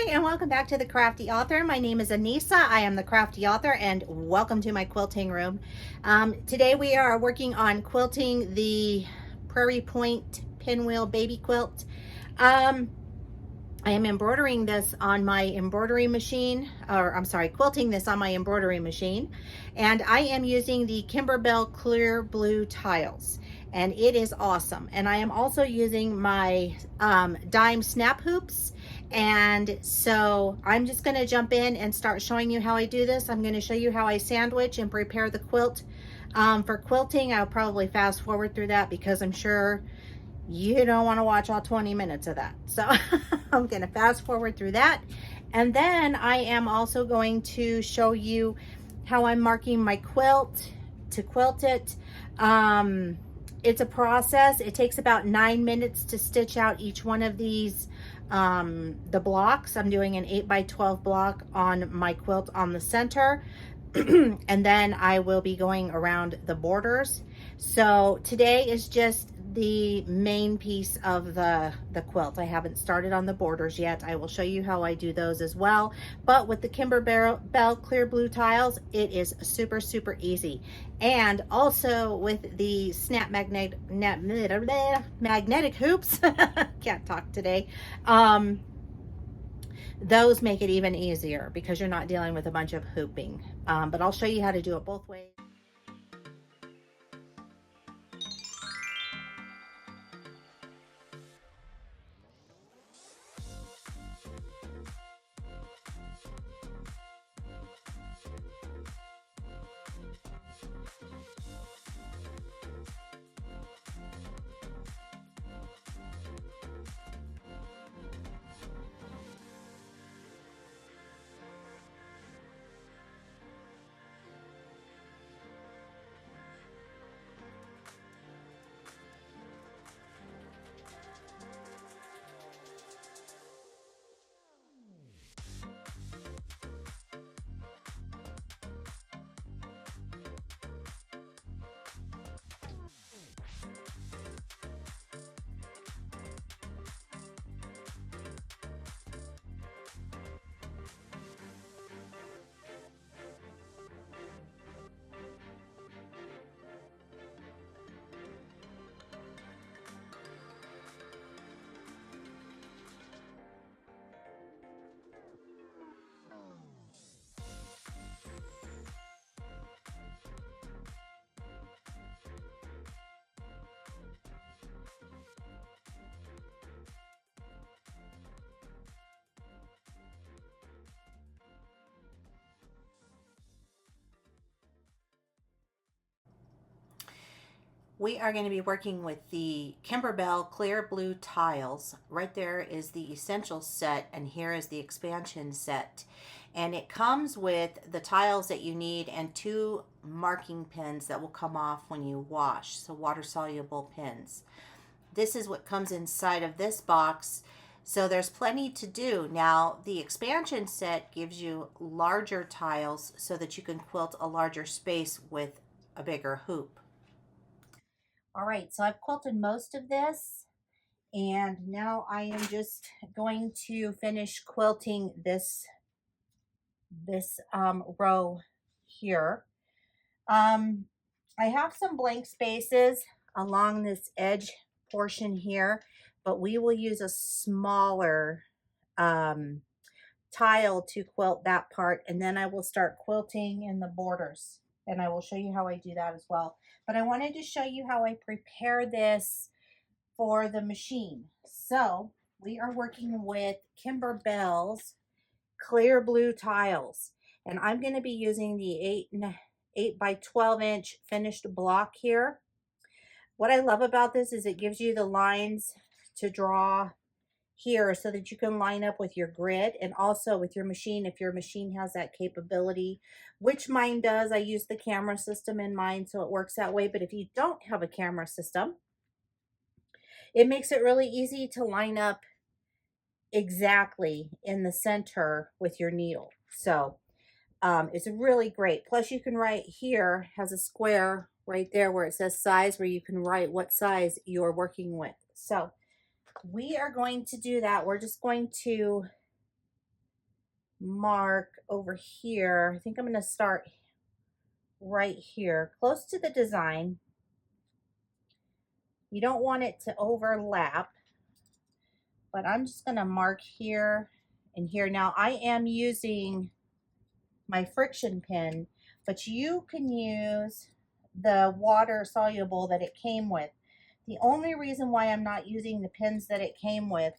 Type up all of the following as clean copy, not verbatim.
And welcome back to the Crafty Author. My name is Anissa. I am the Crafty Author, and welcome to my quilting room. Today we are working on quilting the Prairie Point Pinwheel Baby Quilt. I am embroidering this on my embroidery machine, or I'm sorry, quilting this on my embroidery machine. And I am using the Kimberbell Clear Blue Tiles, and it is awesome. And I am also using my dime snap hoops. And so I'm just going to jump in and start showing you how I do this. I'm going to show you how I sandwich and prepare the quilt. For quilting, I'll probably fast forward through that because I'm sure you don't want to watch all 20 minutes of that. So I'm going to fast forward through that. And then I am also going to show you how I'm marking my quilt to quilt it. It's a process. It takes about 9 minutes to stitch out each one of these, the blocks. I'm doing an 8x12 block on my quilt on the center. And then I will be going around the borders. So today is just the main piece of the quilt. I haven't started on the borders yet. I will show you how I do those as well. But with the Kimberbell Clear Blue Tiles, it is super, super easy. And also with the snap magnetic hoops, can't talk today, those make it even easier because you're not dealing with a bunch of hooping. But I'll show you how to do it both ways. We are going to be working with the Kimberbell Clear Blue Tiles. Right there is the essential set, and here is the expansion set. And it comes with the tiles that you need and 2 marking pins that will come off when you wash, so water-soluble pins. This is what comes inside of this box, so there's plenty to do. Now, the expansion set gives you larger tiles so that you can quilt a larger space with a bigger hoop. All right, so I've quilted most of this, and now I am just going to finish quilting this row here. I have some blank spaces along this edge portion here, but we will use a smaller tile to quilt that part, and then I will start quilting in the borders, and I will show you how I do that as well. But I wanted to show you how I prepare this for the machine. So we are working with Kimberbell's Clear Blue Tiles, and I'm going to be using the 8x12 inch finished block here. What I love about this is it gives you the lines to draw here so that you can line up with your grid and also with your machine if your machine has that capability, which mine does. I use the camera system in mine, so it works that way. But if you don't have a camera system, it makes it really easy to line up exactly in the center with your needle. So it's really great. Plus you can write here, has a square right there where it says size, where you can write what size you're working with. So we are going to do that. We're just going to mark over here. I think I'm going to start right here, close to the design. You don't want it to overlap, but I'm just going to mark here and here. Now I am using my friction pin, but you can use the water soluble that it came with. The only reason why I'm not using the pins that it came with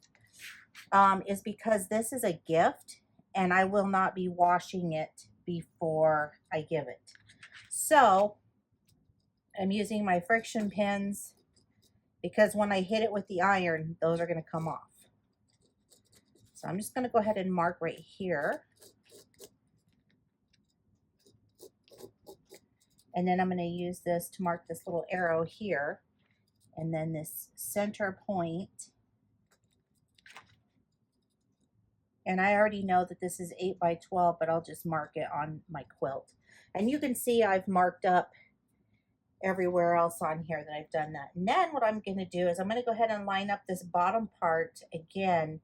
is because this is a gift and I will not be washing it before I give it. So I'm using my friction pins because when I hit it with the iron, those are going to come off. So I'm just going to go ahead and mark right here. And then I'm going to use this to mark this little arrow here. And then this center point. And I already know that this is 8 by 12, but I'll just mark it on my quilt. And you can see I've marked up everywhere else on here that I've done that. And then what I'm going to do is I'm going to go ahead and line up this bottom part again.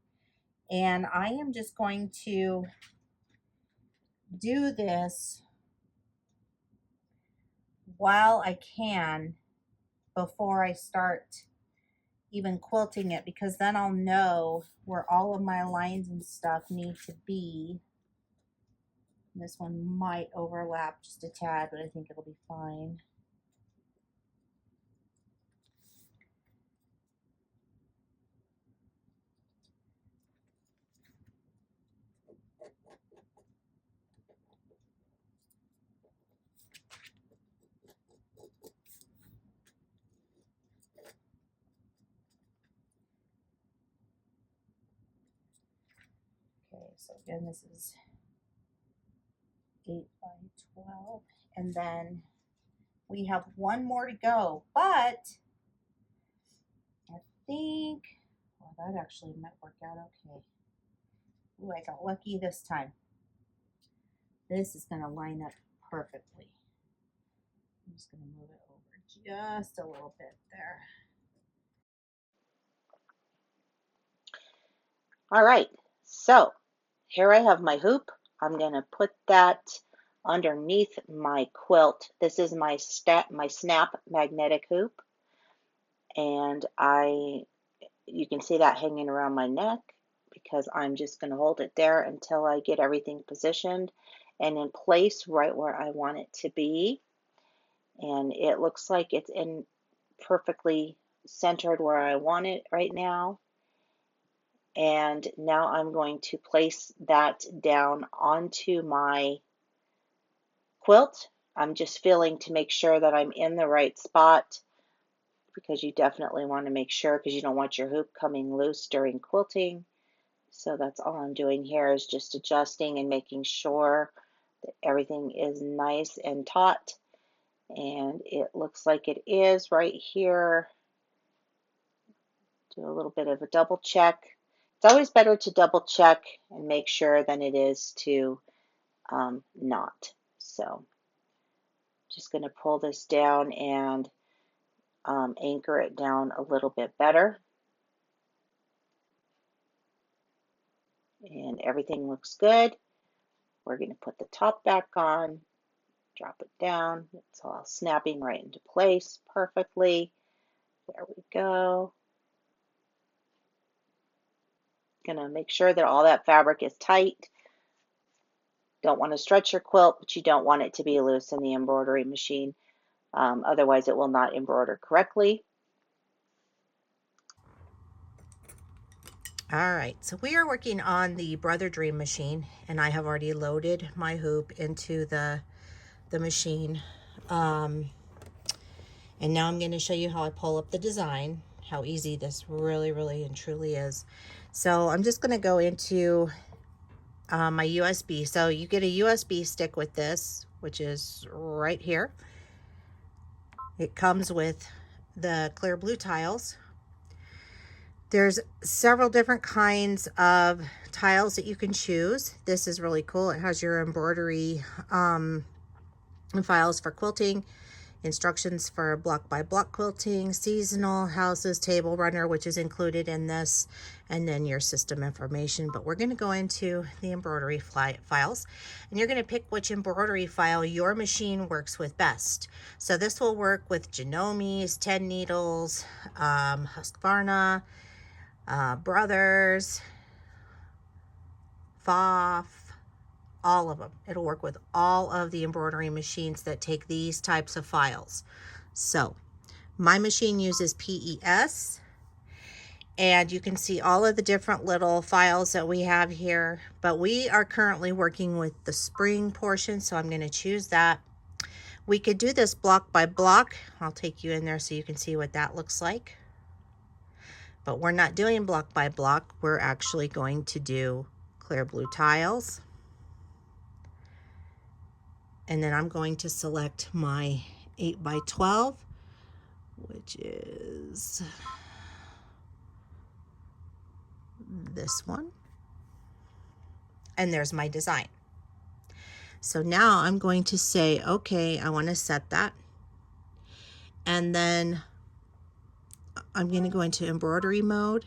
And I am just going to do this while I can before I start even quilting it, because then I'll know where all of my lines and stuff need to be. This one might overlap just a tad, but I think it'll be fine. Okay, so again, this is 8 by 12, and then we have one more to go, but I think, well, that actually might work out okay. Ooh, I got lucky this time. This is going to line up perfectly. I'm just going to move it over just a little bit there. All right, so here I have my hoop. I'm going to put that underneath my quilt. This is my snap magnetic hoop, and you can see that hanging around my neck because I'm just going to hold it there until I get everything positioned and in place right where I want it to be. And it looks like it's in perfectly centered where I want it right now. And now I'm going to place that down onto my quilt. I'm just feeling to make sure that I'm in the right spot, because you definitely want to make sure, because you don't want your hoop coming loose during quilting. So that's all I'm doing here, is just adjusting and making sure that everything is nice and taut. And it looks like it is right here. Do a little bit of a double check. It's always better to double check and make sure than it is to not. So just going to pull this down and anchor it down a little bit better. And everything looks good. We're going to put the top back on, drop it down. It's all snapping right into place perfectly. There we go. Gonna make sure that all that fabric is tight. Don't want to stretch your quilt, but you don't want it to be loose in the embroidery machine. Otherwise it will not embroider correctly. All right, so we are working on the embroidery machine, and I have already loaded my hoop into the machine. And now I'm going to show you how I pull up the design, how easy this really and truly is. So I'm just going to go into my USB. So you get a USB stick with this, which is right here. It comes with the clear blue tiles. There's several different kinds of tiles that you can choose. This is really cool. It has your embroidery files for quilting. instructions for block by block quilting, seasonal, houses, table runner, which is included in this, and then your system information. But we're going to go into the embroidery files, and you're going to pick which embroidery file your machine works with best. So this will work with Genome's, 10 needles, Husqvarna, Brothers, Pfaff, all of them. It'll work with all of the embroidery machines that take these types of files. So my machine uses PES, and you can see all of the different little files that we have here, but we are currently working with the spring portion, so I'm going to choose that. We could do this block by block. I'll take you in there so you can see what that looks like. But we're not doing block by block. We're actually going to do clear blue tiles. And then I'm going to select my 8x12, which is this one. And there's my design. So now I'm going to say, okay, I want to set that. And then I'm going to go into embroidery mode,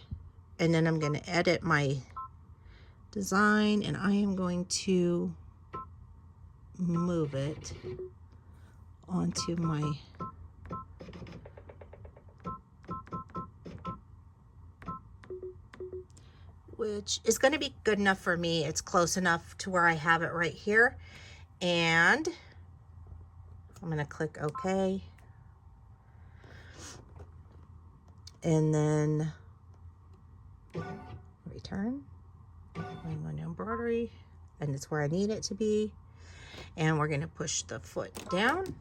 and then I'm going to edit my design, and I am going to move it onto my which is going to be good enough for me. It's close enough to where I have it right here, and I'm going to click OK, and then return. I'm going to embroidery, and it's where I need it to be. And we're going to push the foot down.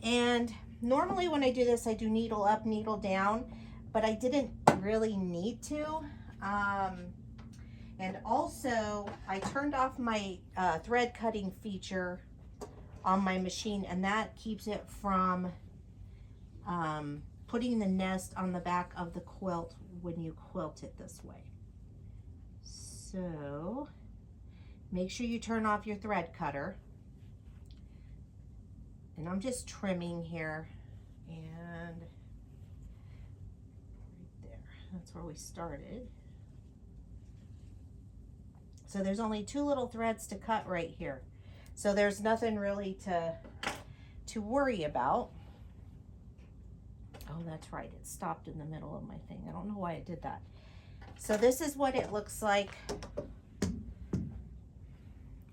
And normally when I do this, I do needle up, needle down, but I didn't really need to. And also, I turned off my thread cutting feature on my machine, and that keeps it from putting the nest on the back of the quilt when you quilt it this way. So, make sure you turn off your thread cutter. And I'm just trimming here, and right there, that's where we started. So there's only 2 little threads to cut right here. So there's nothing really to worry about. Oh, that's right, it stopped in the middle of my thing. I don't know why it did that. So this is what it looks like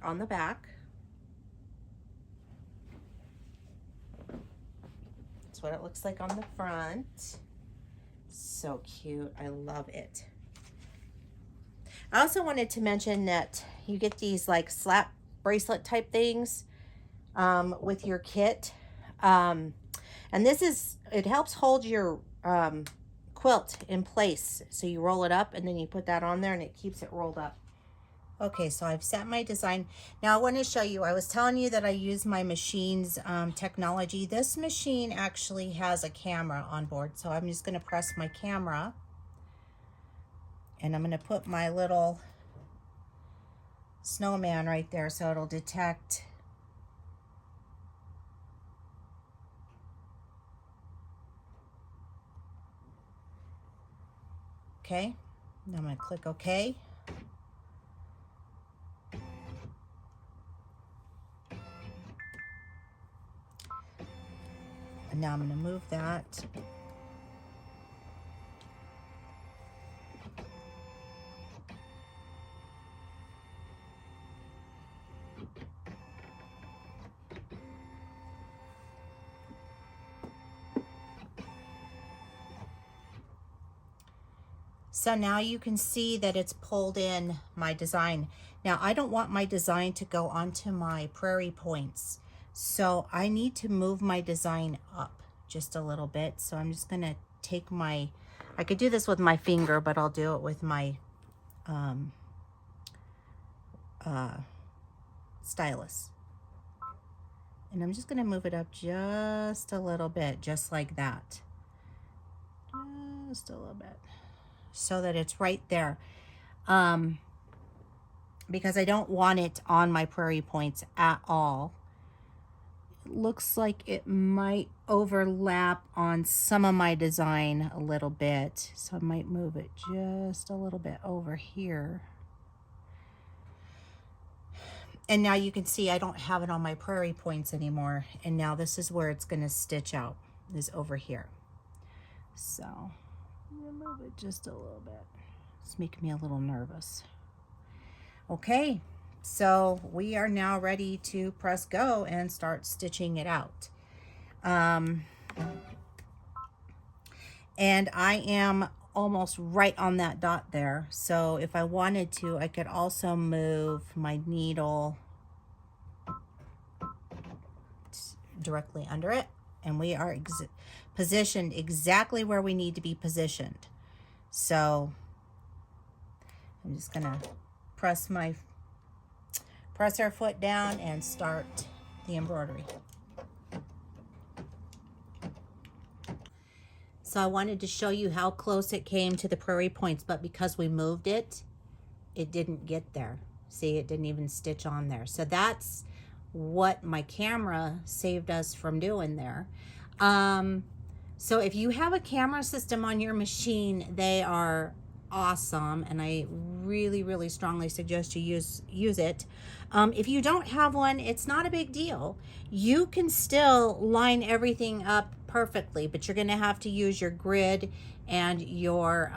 on the back. What it looks like on the front. So cute. I love it. I also wanted to mention that you get these like slap bracelet type things with your kit. And this is, it helps hold your quilt in place. So you roll it up and then you put that on there and it keeps it rolled up. Okay, so I've set my design. Now I want to show you, I was telling you that I use my machine's technology. This machine actually has a camera on board. So I'm just going to press my camera. And I'm going to put my little snowman right there so it'll detect. Okay, now I'm going to click OK. And now I'm going to move that. So now you can see that it's pulled in my design. Now I don't want my design to go onto my prairie points. So I need to move my design up just a little bit. So I'm just gonna take my I could do this with my finger, but I'll do it with my stylus. And I'm just going to move it up just a little bit, just like that. Just a little bit. So that it's right there. Because I don't want it on my prairie points at all. It looks like it might overlap on some of my design a little bit. So I might move it just a little bit over here. And now you can see I don't have it on my prairie points anymore. And now this is where it's going to stitch out, is over here. So I'm going to move it just a little bit. It's making me a little nervous. Okay, so we are now ready to press go and start stitching it out. And I am almost right on that dot there. So if I wanted to, I could also move my needle directly under it. And we are positioned exactly where we need to be positioned. So I'm just gonna press our foot down and start the embroidery. So I wanted to show you how close it came to the prairie points, but because we moved it, it didn't get there. See, it didn't even stitch on there. So that's what my camera saved us from doing there. So if you have a camera system on your machine, they are awesome, and I really strongly suggest you use it. If you don't have one, it's not a big deal. You can still line everything up perfectly, but you're going to have to use your grid and your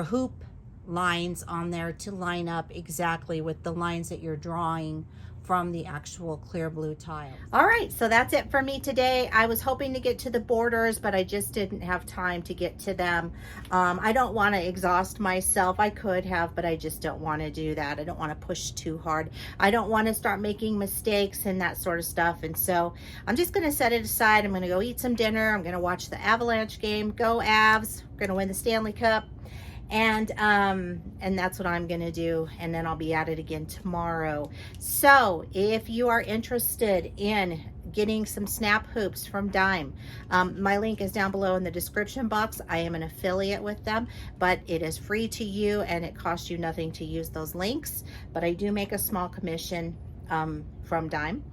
hoop lines on there to line up exactly with the lines that you're drawing from the actual clear blue tile. All right, so that's it for me today. I was hoping to get to the borders, but I just didn't have time to get to them. I don't want to exhaust myself. I could have, but I just don't want to do that. I don't want to push too hard. I don't want to start making mistakes and that sort of stuff. And so I'm just going to set it aside. I'm going to go eat some dinner. I'm going to watch the Avalanche game. Go Avs. We're going to win the Stanley Cup. And that's what I'm gonna do, and then I'll be at it again tomorrow. So if you are interested in getting some snap hoops from Dime, my link is down below in the description box. I am an affiliate with them, but it is free to you and it costs you nothing to use those links, but I do make a small commission from Dime.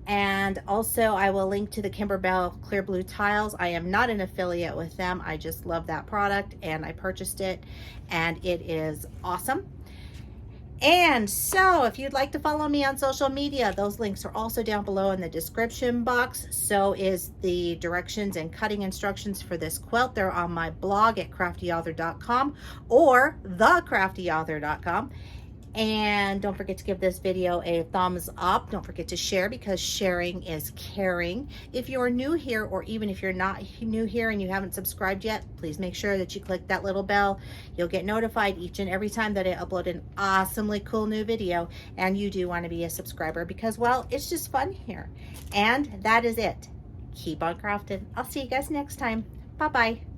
And also I will link to the Kimberbell Clear Blue Tiles. I am not an affiliate with them. I just love that product and I purchased it and it is awesome. And so if you'd like to follow me on social media, those links are also down below in the description box. So is the directions and cutting instructions for this quilt. They're on my blog at craftyauthor.com or thecraftyauthor.com. And don't forget to give this video a thumbs up. Don't forget to share, because sharing is caring. If you're new here, or even if you're not new here and you haven't subscribed yet, please make sure that you click that little bell. You'll get notified each and every time that I upload an awesomely cool new video. And you do want to be a subscriber because, well, it's just fun here. And that is it. Keep on crafting. I'll see you guys next time. Bye-bye.